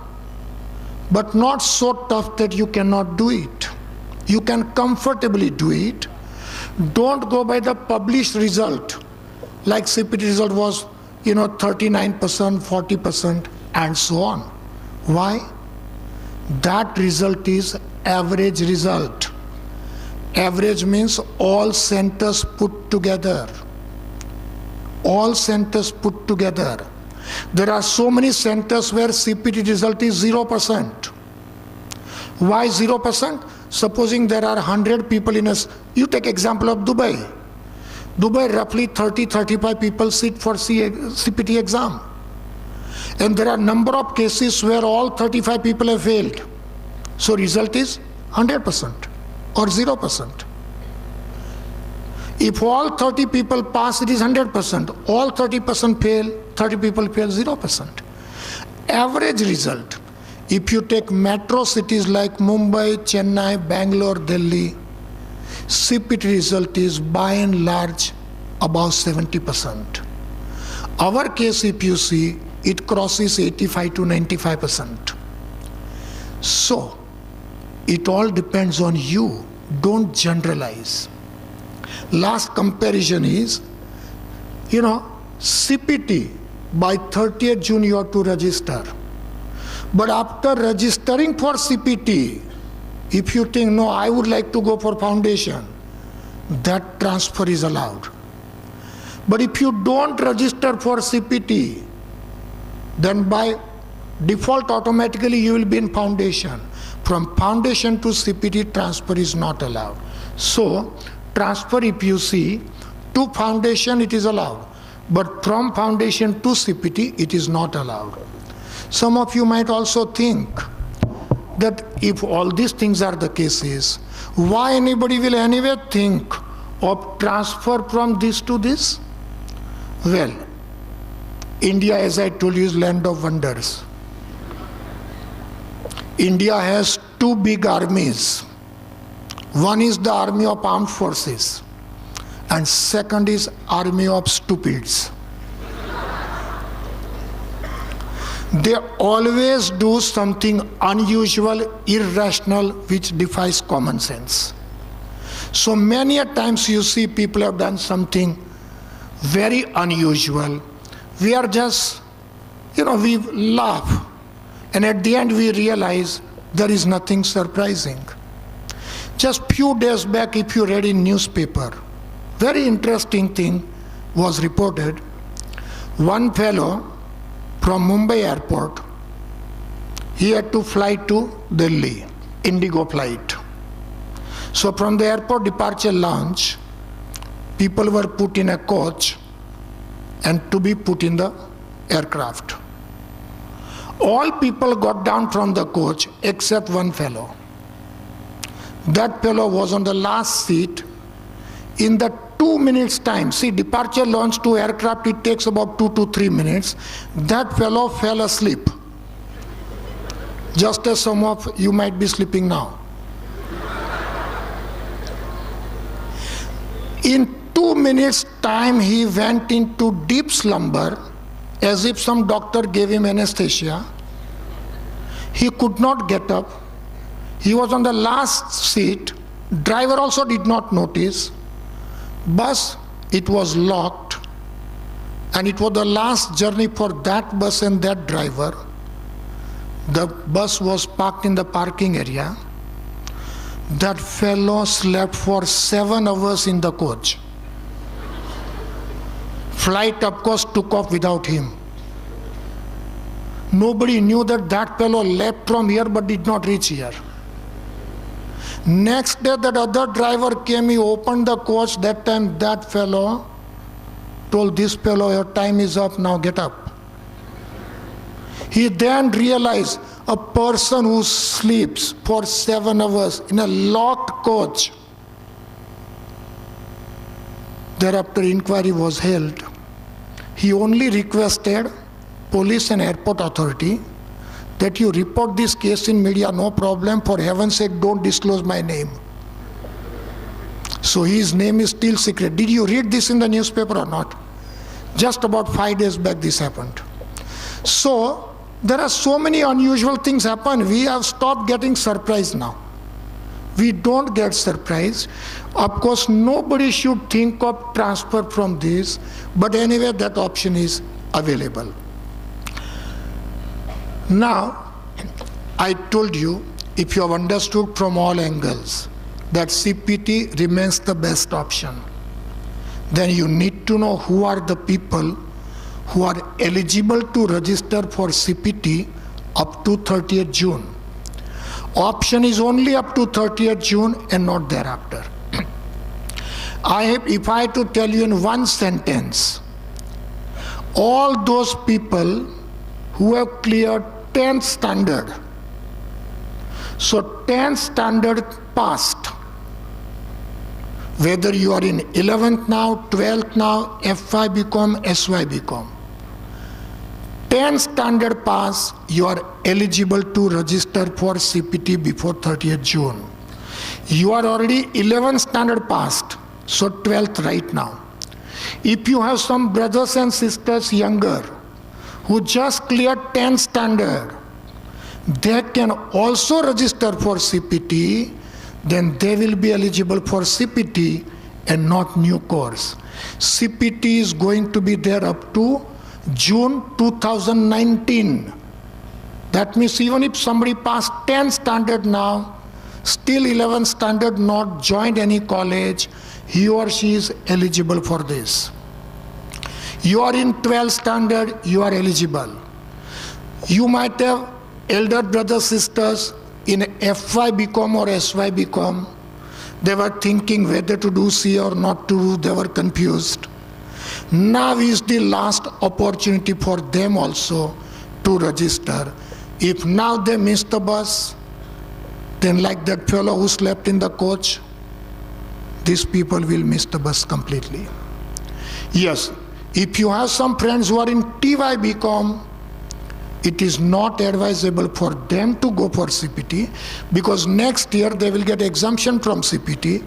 but not so tough that you cannot do it. You can comfortably do it. Don't go by the published result. Like CPT result was, 39%, 40%, and so on. Why? That result is average result. Average means all centers put together. All centers put together. There are so many centers where CPT result is 0%. Why 0%? Supposing there are 100 people in you take example of Dubai. Dubai, roughly 30-35 people sit for CPT exam. And there are number of cases where all 35 people have failed. So result is 100% or 0%. If all 30 people pass, it is 100%. All 30% fail, 30 people fail, 0%. Average result, if you take metro cities like Mumbai, Chennai, Bangalore, Delhi, CPT result is by and large about 70%. Our case, if you see, it crosses 85 to 95%. So, it all depends on you. Don't generalize. Last comparison is, CPT, by 30th June you have to register. But after registering for CPT, if you think, no, I would like to go for foundation, that transfer is allowed. But if you don't register for CPT, then by default automatically you will be in foundation. From foundation to CPT, transfer is not allowed. So, transfer, if you see, to foundation it is allowed. But from foundation to CPT, it is not allowed. Some of you might also think that if all these things are the cases, why anybody will anyway think of transfer from this to this? Well, India, as I told you, is land of wonders. India has two big armies. One is the army of armed forces, and second is army of stupids. They always do something unusual, irrational, which defies common sense. So many a times you see people have done something very unusual. We are just, we laugh. And at the end we realize there is nothing surprising. Just few days back, if you read in newspaper, very interesting thing was reported. One fellow from Mumbai airport, he had to fly to Delhi, Indigo flight. So from the airport departure lounge, people were put in a coach and to be put in the aircraft. All people got down from the coach except one fellow. That fellow was on the last seat. In the 2 minutes time, see, departure launch to aircraft, it takes about 2 to 3 minutes. That fellow fell asleep, just as some of you might be sleeping now. In 2 minutes time, he went into deep slumber, as if some doctor gave him anesthesia. He could not get up. He was on the last seat. Driver also did not notice. Bus, it was locked, and it was the last journey for that bus and that driver. The bus was parked in the parking area. That fellow slept for 7 hours in the coach. Flight, of course, took off without him. Nobody knew that that fellow left from here but did not reach here. Next day, that other driver came, he opened the coach. That time, that fellow told this fellow, your time is up, now get up. He then realized a person who sleeps for 7 hours in a locked coach. Thereafter, inquiry was held. He only requested police and airport authority that you report this case in media, no problem, for heaven's sake don't disclose my name. So his name is still secret. Did you read this in the newspaper or not? Just about 5 days back this happened. So there are so many unusual things happen. We have stopped getting surprised now. We don't get surprised. Of course, nobody should think of transfer from this, but anyway, that option is available. Now, I told you, if you have understood from all angles that CPT remains the best option, then you need to know who are the people who are eligible to register for CPT up to 30th June. Option is only up to 30th June and not thereafter. If I had to tell you in one sentence, all those people who have cleared 10th standard, so 10th standard passed, whether you are in 11th now, 12th now, FY BCom, SY BCom, 10th standard pass, you are eligible to register for CPT before 30th June. You are already 11th standard passed, so 12th right now. If you have some brothers and sisters younger who just cleared 10th standard, they can also register for CPT, then they will be eligible for CPT and not new course. CPT is going to be there up to June 2019. That means even if somebody passed 10th standard now, still 11th standard, not joined any college, he or she is eligible for this. You are in 12th standard, you are eligible. You might have elder brothers, sisters in FY BCom or SY BCom. They were thinking whether to do C or not to do, they were confused. Now is the last opportunity for them also to register. If now they miss the bus, then like that fellow who slept in the coach, these people will miss the bus completely. Yes, if you have some friends who are in TYBCom, it is not advisable for them to go for CPT, because next year they will get exemption from CPT.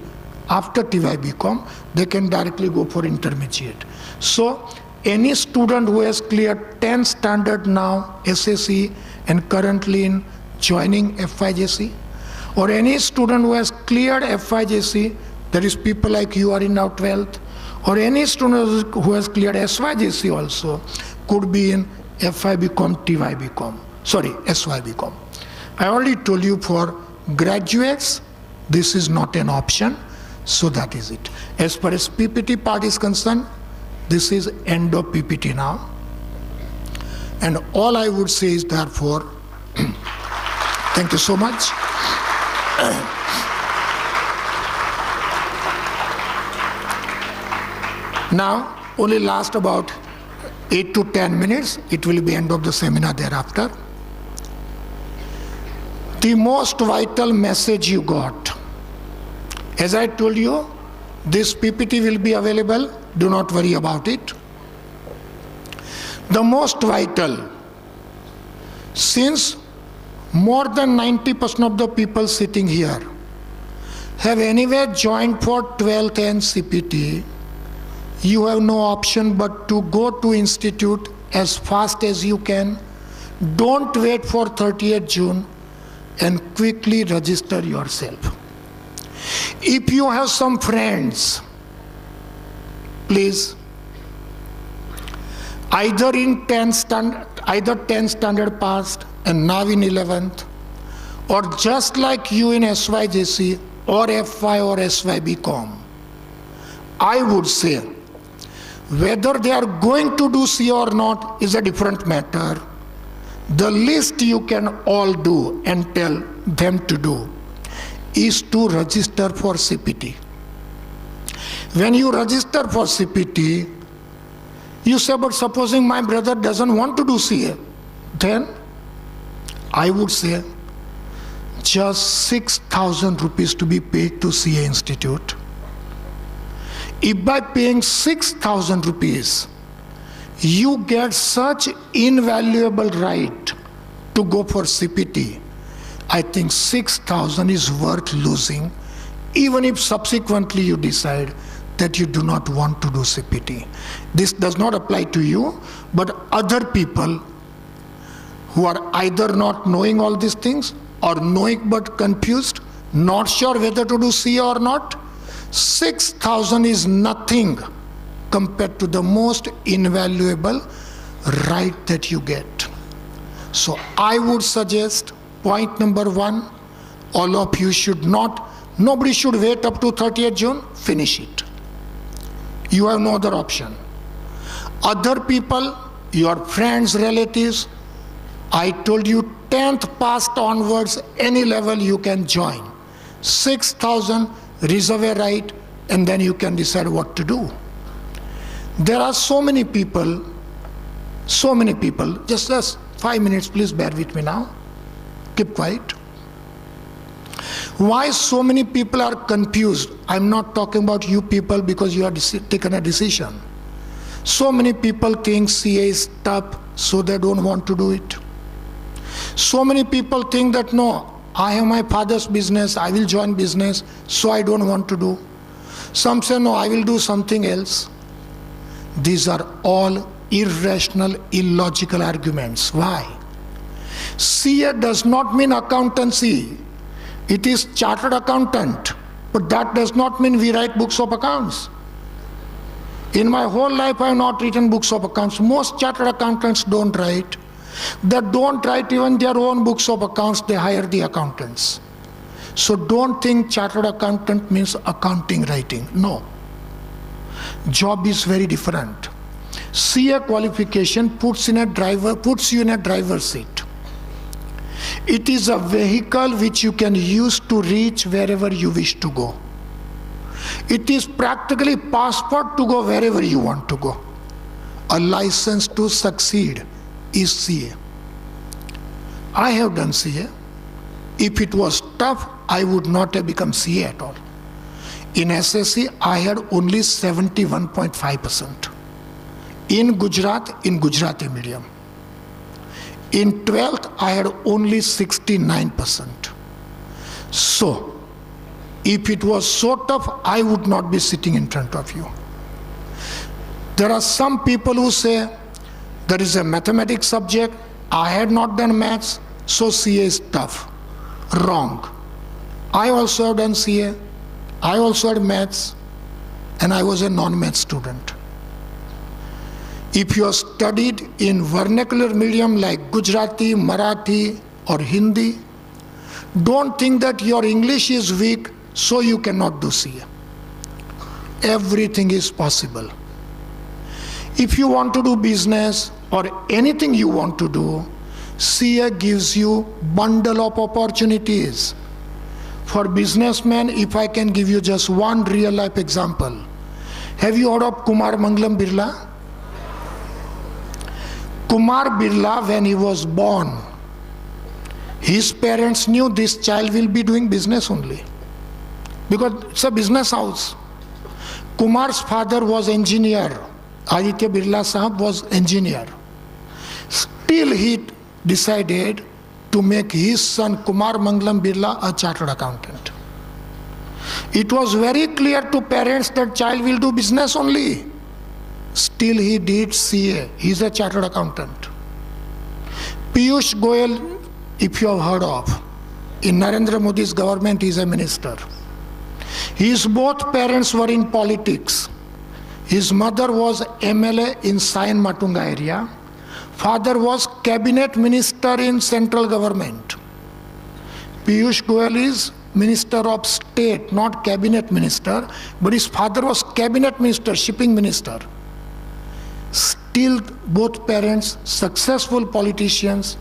After TYBCom, they can directly go for intermediate. So any student who has cleared 10 standard now, SSE, and currently in joining FYJC, or any student who has cleared FYJC, that is people like you are in now 12th, or any student who has cleared SYJC also, could be in FYBCom, TYBCom, sorry, SYBCom. I already told you for graduates, this is not an option, so that is it. As far as PPT part is concerned, this is end of PPT now. And all I would say is therefore, thank you so much. Now, only last about 8 to 10 minutes, it will be end of the seminar thereafter. The most vital message you got. As I told you, this PPT will be available, do not worry about it. The most vital, since more than 90% of the people sitting here have anyway joined for 12th and CPT, you have no option but to go to institute as fast as you can. Don't wait for 30th June and quickly register yourself. If you have some friends, please, either 10 standard passed and now in 11th, or just like you in SYJC or FY or SYBCom, I would say whether they are going to do CA or not is a different matter. The least you can all do and tell them to do is to register for CPT. When you register for CPT, you say, but supposing my brother doesn't want to do CA, then I would say just 6,000 rupees to be paid to CA Institute. If by paying 6,000 rupees, you get such invaluable right to go for CPT, I think 6,000 is worth losing, even if subsequently you decide that you do not want to do CPT. This does not apply to you, but other people who are either not knowing all these things or knowing but confused, not sure whether to do CA or not, 6,000 is nothing compared to the most invaluable right that you get. So I would suggest, point number 1, all of you should not, nobody should wait up to 30th June, finish it. You have no other option. Other people, your friends, relatives, I told you 10th passed onwards, any level you can join. 6,000, reserve a right, and then you can decide what to do. There are so many people, just 5 minutes, please bear with me now. Keep quiet. Why so many people are confused? I'm not talking about you people because you have taken a decision. So many people think CA is tough, so they don't want to do it. So many people think that no, I have my father's business, I will join business, so I don't want to do. Some say no, I will do something else. These are all irrational, illogical arguments. Why? CA does not mean accountancy. It is chartered accountant, but that does not mean we write books of accounts. In my whole life, I have not written books of accounts. Most chartered accountants don't write. They don't write even their own books of accounts, they hire the accountants. So don't think chartered accountant means accounting writing. No. Job is very different. CA qualification puts you in a driver's seat. It is a vehicle which you can use to reach wherever you wish to go. It is practically passport to go wherever you want to go. A license to succeed is CA. I have done CA. If it was tough, I would not have become CA at all. In SSC, I had only 71.5%. In Gujarati medium. In 12th, I had only 69%. So, if it was so tough, I would not be sitting in front of you. There are some people who say, there is a mathematics subject, I had not done maths, so CA is tough. Wrong. I also have done CA, I also had maths, and I was a non-math student. If you have studied in vernacular medium like Gujarati, Marathi, or Hindi, don't think that your English is weak, so you cannot do CA. Everything is possible. If you want to do business or anything you want to do, CA gives you bundle of opportunities. For businessmen, if I can give you just one real life example. Have you heard of Kumar Mangalam Birla? Kumar Birla, when he was born, his parents knew this child will be doing business only. Because it's a business house. Kumar's father was engineer. Aditya Birla Sahab was engineer. Still he decided to make his son Kumar Mangalam Birla a chartered accountant. It was very clear to parents that child will do business only. Still he did CA. He is a chartered accountant. Piyush Goyal, if you have heard of, in Narendra Modi's government he is a minister. His both parents were in politics. His mother was MLA in Sayan Matunga area. Father was cabinet minister in central government. Piyush Goyal is minister of state, not cabinet minister, but his father was cabinet minister, shipping minister. Still both parents, successful politicians,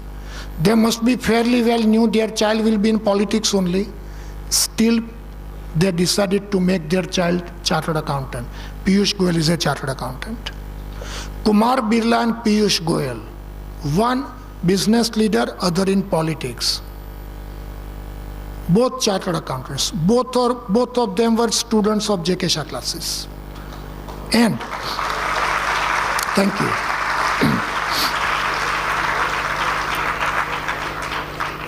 they must be fairly well knew their child will be in politics only. Still they decided to make their child chartered accountant. Piyush Goyal is a chartered accountant. Kumar Birla and Piyush Goyal, one business leader, other in politics. Both chartered accountants. Both of them were students of J.K. Shah classes. And, thank you.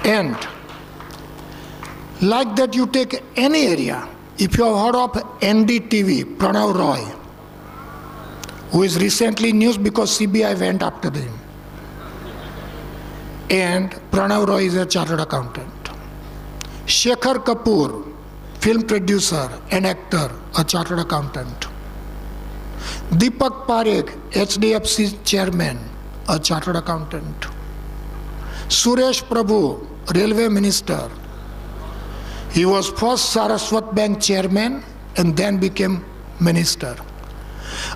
And, like that you take any area. If you have heard of NDTV, Pranav Roy, who is recently news because CBI went after him. And Pranav Roy is a chartered accountant. Shekhar Kapoor, film producer and actor, a chartered accountant. Deepak Parekh, HDFC chairman, a chartered accountant. Suresh Prabhu, railway minister. He was first Saraswat Bank chairman and then became minister.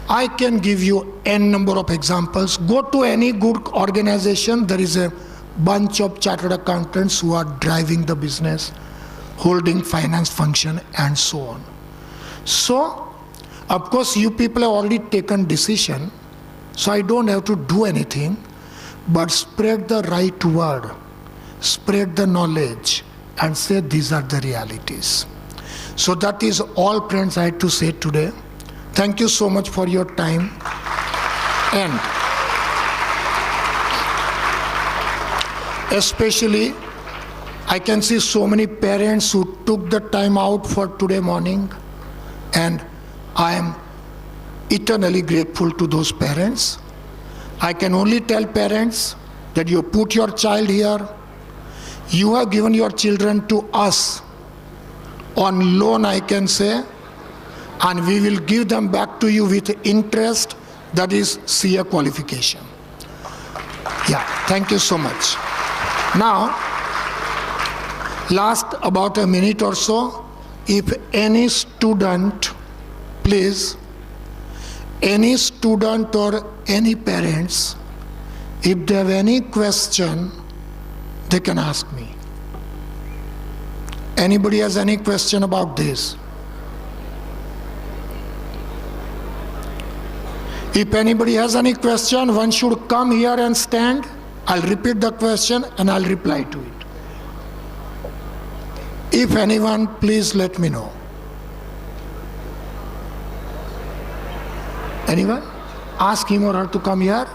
I can give you n number of examples. Go to any good organization, there is a bunch of chartered accountants who are driving the business, holding finance function and so on. So, of course you people have already taken decision, so I don't have to do anything, but spread the right word, spread the knowledge, and say these are the realities. So that is all, friends, I had to say today. Thank you so much for your time. And especially, I can see so many parents who took the time out for today morning, and I am eternally grateful to those parents. I can only tell parents that you put your child here, you have given your children to us on loan, I can say, and we will give them back to you with interest, that is CA qualification. Yeah, thank you so much. Now, last about a minute or so, if any student, please, any student or any parents, if they have any question, they can ask me. Anybody has any question about this? If anybody has any question, one should come here and stand. I'll repeat the question and I'll reply to it. If anyone, please let me know. Anyone? Ask him or her to come here.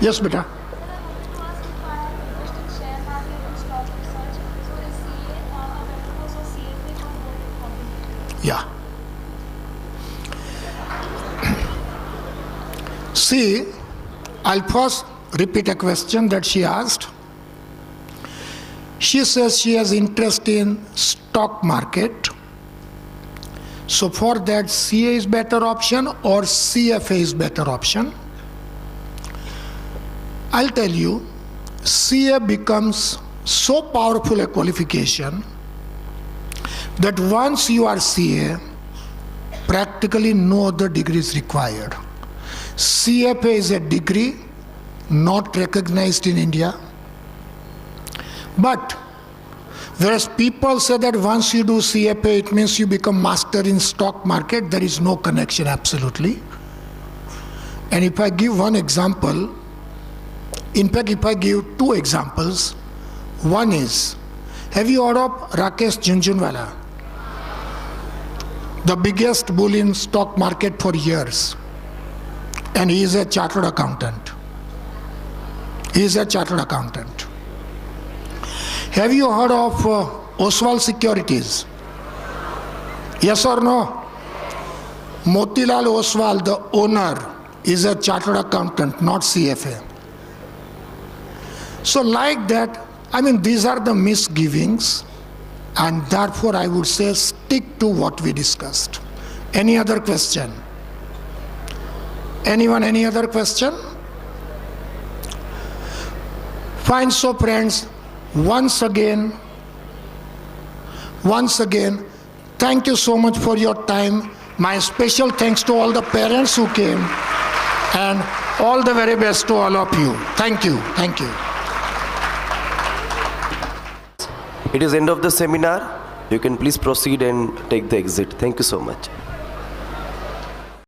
Yes, beta. Yeah. See, I'll first repeat a question that she asked. She says she has interest in stock market. So for that, CA is better option or CFA is better option? I'll tell you, CA becomes so powerful a qualification that once you are CA, practically no other degree is required. CFA is a degree not recognized in India. But whereas people say that once you do CFA, it means you become master in stock market, there is no connection, absolutely. And if I give one example, in fact, if I give two examples, one is, have you heard of Rakesh Jhunjhunwala? The biggest bull in stock market for years. And he is a chartered accountant. He is a chartered accountant. Have you heard of Oswald Securities? Yes or no? Motilal Oswal, the owner, is a chartered accountant, not CFA. So like that, I mean, these are the misgivings, and therefore I would say stick to what we discussed. Any other question? Anyone, any other question? Fine, so friends, once again, thank you so much for your time. My special thanks to all the parents who came, and all the very best to all of you. Thank you, thank you. It is end of the seminar. You can please proceed and take the exit. Thank you so much.